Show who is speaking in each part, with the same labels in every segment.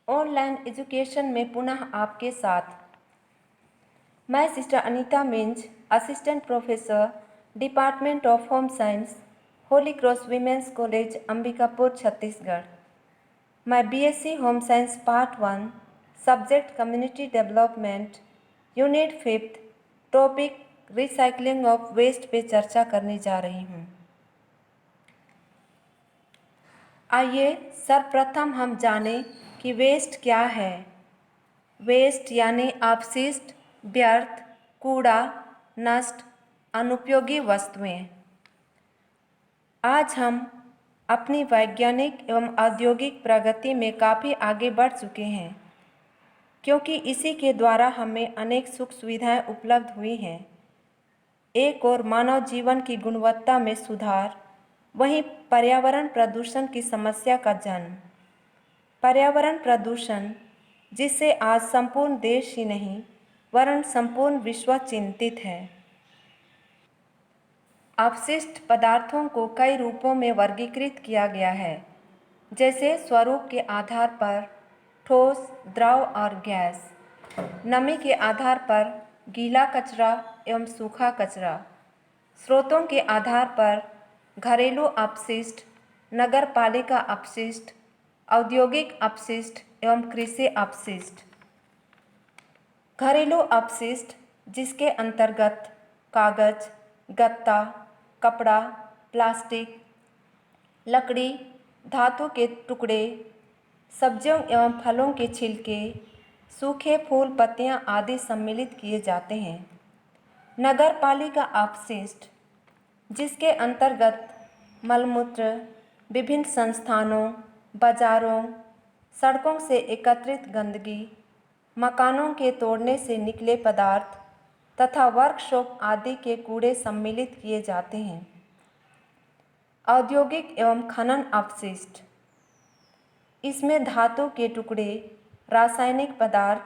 Speaker 1: Online education में पुनः आपके साथ मैं sister Anita Minj, assistant professor, department of home science, holy cross women's college, Ambikapur, Chhattisgarh. मैं BSc home science part 1, subject community development, unit 5, topic recycling of waste पे चर्चा करने जा रही हूँ। आइए सर्वप्रथम हम जानें कि वेस्ट क्या है। वेस्ट यानी अपशिष्ट, व्यर्थ, कूड़ा, नष्ट, अनुपयोगी वस्तुएं। आज हम अपनी वैज्ञानिक एवं औद्योगिक प्रगति में काफ़ी आगे बढ़ चुके हैं, क्योंकि इसी के द्वारा हमें अनेक सुख सुविधाएं उपलब्ध हुई हैं। एक और मानव जीवन की गुणवत्ता में सुधार, वहीं पर्यावरण प्रदूषण की समस्या का जन्म। पर्यावरण प्रदूषण, जिससे आज संपूर्ण देश ही नहीं वरन संपूर्ण विश्व चिंतित है। अपशिष्ट पदार्थों को कई रूपों में वर्गीकृत किया गया है, जैसे स्वरूप के आधार पर ठोस, द्रव और गैस, नमी के आधार पर गीला कचरा एवं सूखा कचरा, स्रोतों के आधार पर घरेलू अपशिष्ट, नगर पालिका अपशिष्ट, औद्योगिक अपशिष्ट एवं कृषि अपशिष्ट। घरेलू अपशिष्ट, जिसके अंतर्गत कागज, गत्ता, कपड़ा, प्लास्टिक, लकड़ी, धातु के टुकड़े, सब्जियों एवं फलों के छिलके, सूखे फूल पत्तियां आदि सम्मिलित किए जाते हैं। नगर पालिका अपशिष्ट, जिसके अंतर्गत मलमूत्र, विभिन्न संस्थानों, बाजारों, सड़कों से एकत्रित गंदगी, मकानों के तोड़ने से निकले पदार्थ तथा वर्कशॉप आदि के कूड़े सम्मिलित किए जाते हैं। औद्योगिक एवं खनन अपशिष्ट, इसमें धातु के टुकड़े, रासायनिक पदार्थ,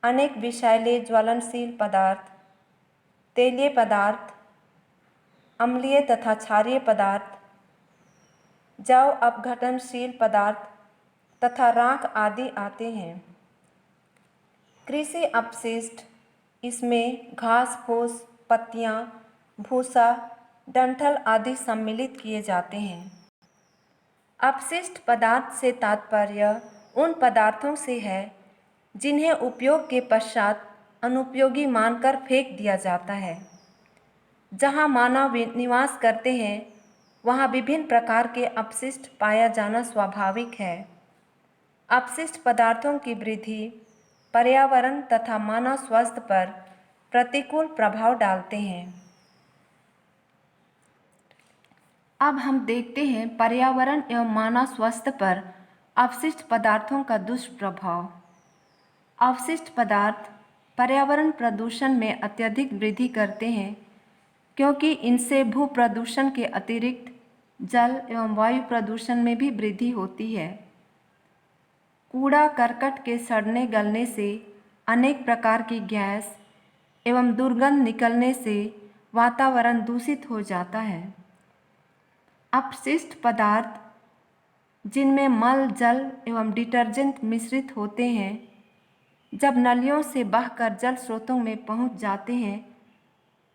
Speaker 1: अनेक विषैले ज्वलनशील पदार्थ, तेलीय पदार्थ, अम्लीय तथा क्षारीय पदार्थ, जैव अपघटनशील पदार्थ तथा राख आदि आते हैं। कृषि अपशिष्ट, इसमें घास फूस, पत्तियां, भूसा, डंठल आदि सम्मिलित किए जाते हैं। अपशिष्ट पदार्थ से तात्पर्य उन पदार्थों से है जिन्हें उपयोग के पश्चात अनुपयोगी मानकर फेंक दिया जाता है। जहां मानव निवास करते हैं वहां विभिन्न प्रकार के अपशिष्ट पाया जाना स्वाभाविक है। अपशिष्ट पदार्थों की वृद्धि पर्यावरण तथा मानव स्वास्थ्य पर प्रतिकूल प्रभाव डालते हैं। अब हम देखते हैं पर्यावरण एवं मानव स्वास्थ्य पर अपशिष्ट पदार्थों का दुष्प्रभाव। अपशिष्ट पदार्थ पर्यावरण प्रदूषण में अत्यधिक वृद्धि करते हैं, क्योंकि इनसे भू प्रदूषण के अतिरिक्त जल एवं वायु प्रदूषण में भी वृद्धि होती है। कूड़ा करकट के सड़ने गलने से अनेक प्रकार की गैस एवं दुर्गंध निकलने से वातावरण दूषित हो जाता है। अपशिष्ट पदार्थ, जिनमें मल, जल एवं डिटर्जेंट मिश्रित होते हैं, जब नलियों से बहकर जल स्रोतों में पहुंच जाते हैं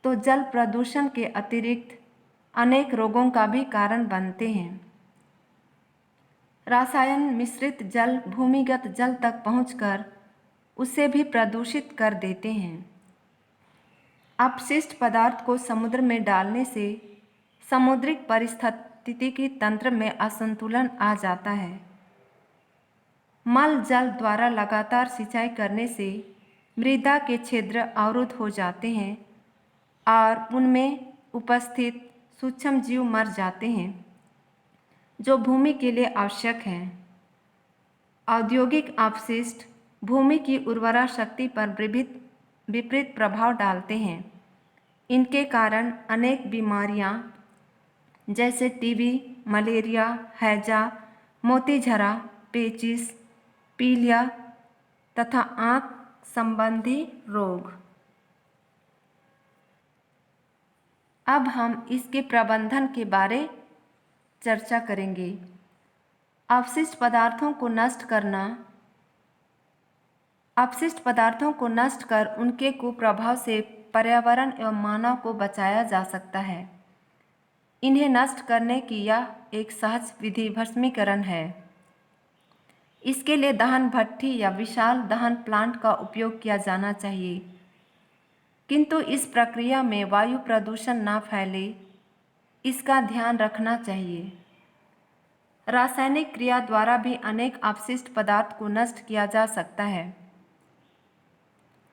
Speaker 1: तो जल प्रदूषण के अतिरिक्त अनेक रोगों का भी कारण बनते हैं। रसायन मिश्रित जल भूमिगत जल तक पहुंचकर उसे भी प्रदूषित कर देते हैं। अपशिष्ट पदार्थ को समुद्र में डालने से समुद्रिक पारिस्थितिकी तंत्र में असंतुलन आ जाता है। मल जल द्वारा लगातार सिंचाई करने से मृदा के छिद्र अवरुद्ध हो जाते हैं और उनमें उपस्थित सूक्ष्म जीव मर जाते हैं, जो भूमि के लिए आवश्यक हैं। औद्योगिक अपशिष्ट भूमि की उर्वरा शक्ति पर विपरीत प्रभाव डालते हैं। इनके कारण अनेक बीमारियां जैसे टीबी, मलेरिया, हैजा, मोतीझरा, पेचिश, पीलिया तथा आँख संबंधी रोग। अब हम इसके प्रबंधन के बारे चर्चा करेंगे। अपशिष्ट पदार्थों को नष्ट करना अपशिष्ट पदार्थों को नष्ट कर उनके कुप्रभाव से पर्यावरण एवं मानव को बचाया जा सकता है। इन्हें नष्ट करने की यह एक सहज विधि भस्मीकरण है। इसके लिए दहन भट्ठी या विशाल दहन प्लांट का उपयोग किया जाना चाहिए, किंतु इस प्रक्रिया में वायु प्रदूषण न फैले, इसका ध्यान रखना चाहिए। रासायनिक क्रिया द्वारा भी अनेक अपशिष्ट पदार्थ को नष्ट किया जा सकता है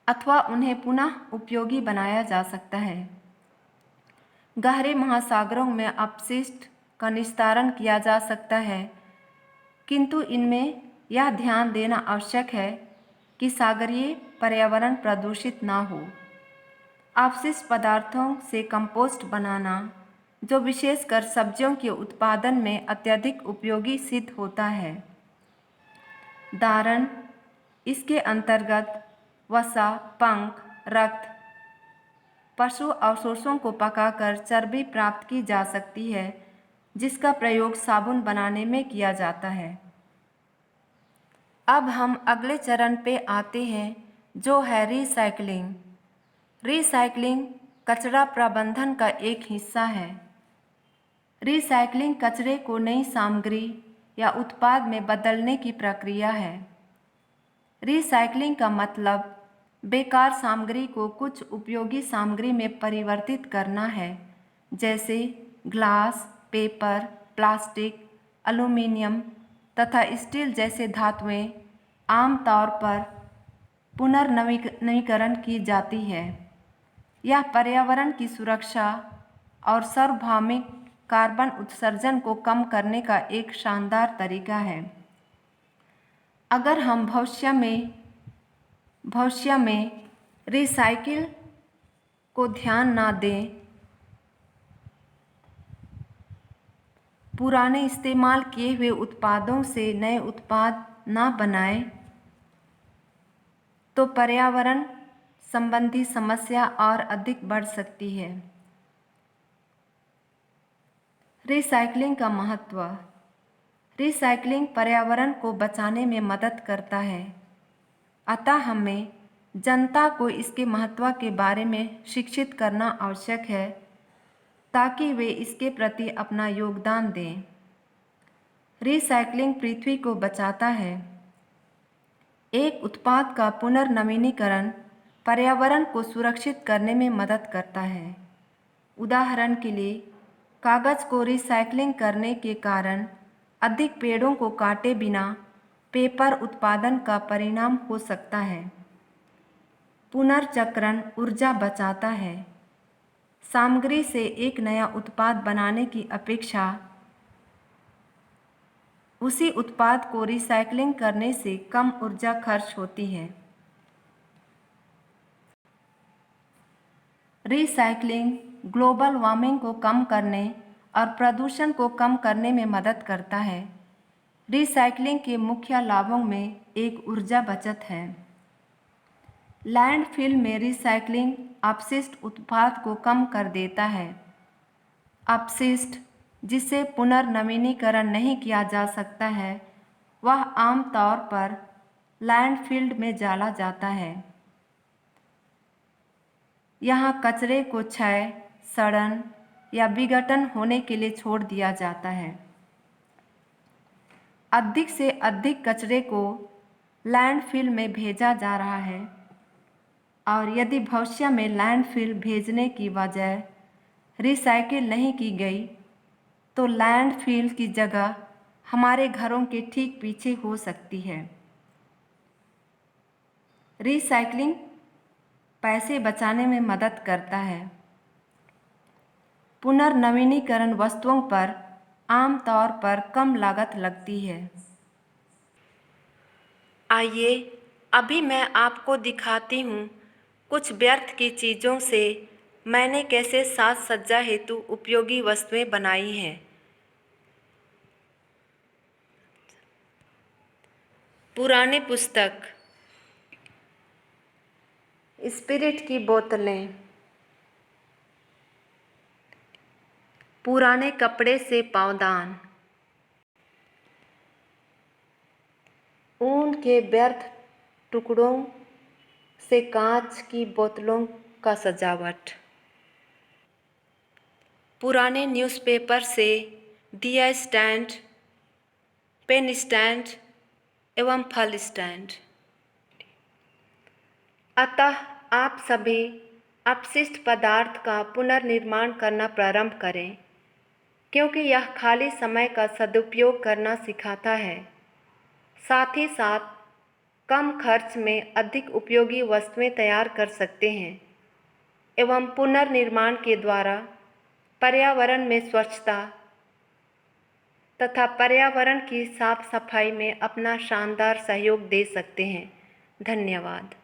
Speaker 1: अथवा उन्हें पुनः उपयोगी बनाया जा सकता है। गहरे महासागरों में अपशिष्ट का निस्तारण किया जा सकता है, किंतु इनमें यह ध्यान देना आवश्यक है कि सागरीय पर्यावरण प्रदूषित ना हो। अपशिष्ट पदार्थों से कंपोस्ट बनाना, जो विशेषकर सब्जियों के उत्पादन में अत्यधिक उपयोगी सिद्ध होता है। दारण, इसके अंतर्गत वसा, पंख, रक्त, पशु अवशेषों को पकाकर चर्बी प्राप्त की जा सकती है, जिसका प्रयोग साबुन बनाने में किया जाता है। अब हम अगले चरण पे आते हैं, जो है रिसाइकलिंग। रिसाइकलिंग कचरा प्रबंधन का एक हिस्सा है। रिसाइकलिंग कचरे को नई सामग्री या उत्पाद में बदलने की प्रक्रिया है। रिसाइकलिंग का मतलब बेकार सामग्री को कुछ उपयोगी सामग्री में परिवर्तित करना है, जैसे ग्लास, पेपर, प्लास्टिक, एल्यूमीनियम तथा स्टील जैसे धातुएं आमतौर पर पुनर्नवीनीकरण की जाती है। यह पर्यावरण की सुरक्षा और सार्वभौमिक कार्बन उत्सर्जन को कम करने का एक शानदार तरीका है। अगर हम भविष्य में रिसाइकिल को ध्यान ना दें, पुराने इस्तेमाल किए हुए उत्पादों से नए उत्पाद ना बनाएं, तो पर्यावरण संबंधी समस्या और अधिक बढ़ सकती है। रिसाइकलिंग का महत्व। रिसाइकलिंग पर्यावरण को बचाने में मदद करता है, अतः हमें जनता को इसके महत्व के बारे में शिक्षित करना आवश्यक है, ताकि वे इसके प्रति अपना योगदान दें। रिसाइकलिंग पृथ्वी को बचाता है। एक उत्पाद का पुनर्नवीनीकरण पर्यावरण को सुरक्षित करने में मदद करता है। उदाहरण के लिए, कागज़ को रिसाइकलिंग करने के कारण अधिक पेड़ों को काटे बिना पेपर उत्पादन का परिणाम हो सकता है। पुनर्चक्रण ऊर्जा बचाता है। सामग्री से एक नया उत्पाद बनाने की अपेक्षा उसी उत्पाद को रिसाइकलिंग करने से कम ऊर्जा खर्च होती है। रिसाइकलिंग ग्लोबल वार्मिंग को कम करने और प्रदूषण को कम करने में मदद करता है। रिसाइकलिंग के मुख्य लाभों में एक ऊर्जा बचत है। लैंडफिल में रिसाइकलिंग अपशिष्ट उत्पाद को कम कर देता है। अपशिष्ट जिसे पुनर्नवीनीकरण नहीं किया जा सकता है, वह आमतौर पर लैंडफिल में डाला जाता है। यहाँ कचरे को क्षय, सड़न या विघटन होने के लिए छोड़ दिया जाता है। अधिक से अधिक कचरे को लैंडफिल में भेजा जा रहा है, और यदि भविष्य में लैंडफिल भेजने की बजाय रिसाइकिल नहीं की गई, तो लैंडफिल की जगह हमारे घरों के ठीक पीछे हो सकती है। रिसाइकलिंग पैसे बचाने में मदद करता है। पुनर्नवीनीकरण वस्तुओं पर आमतौर पर कम लागत लगती है। आइए अभी मैं आपको दिखाती हूँ कुछ व्यर्थ की चीज़ों से मैंने कैसे साज सज्जा हेतु उपयोगी वस्तुएं बनाई हैं। पुराने पुस्तक, स्पिरिट की बोतलें, पुराने कपड़े से पावदान, ऊन के व्यर्थ टुकड़ों से कांच की बोतलों का सजावट। पुराने न्यूज़पेपर से दिया स्टैंड, पेन स्टैंड एवं फल स्टैंड। अतः आप सभी अपशिष्ट पदार्थ का पुनर्निर्माण करना प्रारंभ करें, क्योंकि यह खाली समय का सदुपयोग करना सिखाता है। साथ ही साथ कम खर्च में अधिक उपयोगी वस्तुएं तैयार कर सकते हैं एवं पुनर्निर्माण के द्वारा पर्यावरण में स्वच्छता तथा पर्यावरण की साफ सफाई में अपना शानदार सहयोग दे सकते हैं। धन्यवाद।